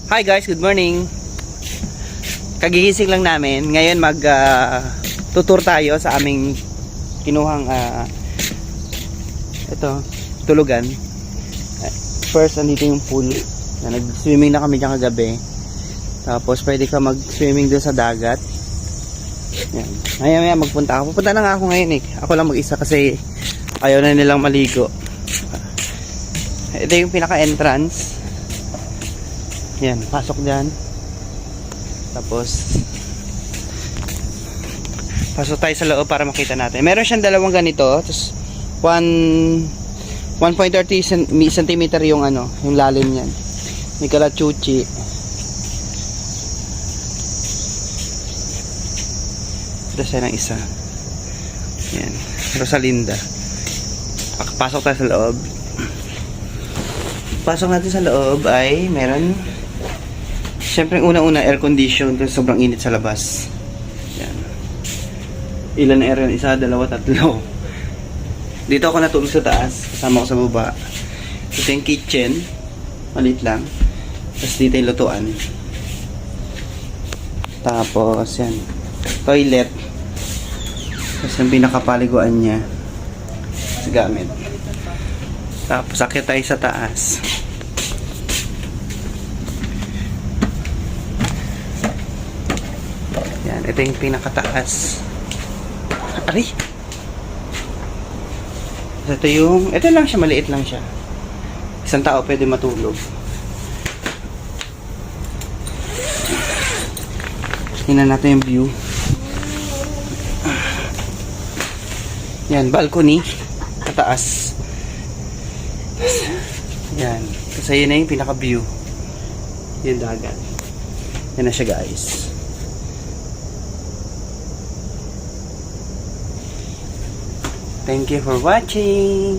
Hi guys, good morning. Kagigising lang namin. Ngayon tutur tayo sa aming kinuhang tulugan. First, andito yung pool. Nag-swimming na kami diyan kagabi. Tapos pwede ka mag-swimming doon sa dagat. Yan. Maya magpunta ako. Pupunta na nga ako ngayon eh. Ako lang mag-isa kasi ayaw na nilang maligo. Ito yung pinaka-entrance. Yan, pasok dyan. Tapos pasok tayo sa loob para makita natin. Meron siyang dalawang ganito. Tapos 1.30 cm yung yung lalim niyan. May kalachuchi. Ito siya ng isa. Yan, Rosalinda. Pasok tayo sa loob. Pasok natin sa loob ay meron, syempre una-una air condition kasi sobrang init sa labas. Yan. Ilan na air yan? Isa, dalawa, tatlo. Dito ako natulog sa taas, kasama ko sa baba. Ito yung kitchen, maliit lang. Tapos dito yung lutuan. Tapos yan, toilet. Tapos yung pinakapaliguan niya sa gamit. Tapos akyat tayo sa taas. Yan, ito yung pinakataas. Ari! Ito lang siya, maliit lang siya. Isang tao pwede matulog. Tingnan natin yung view. Yan, balcony. Kataas. Yan. Kasi yun na yung pinaka-view. Yung dagat. Yan na siya guys. Thank you for watching.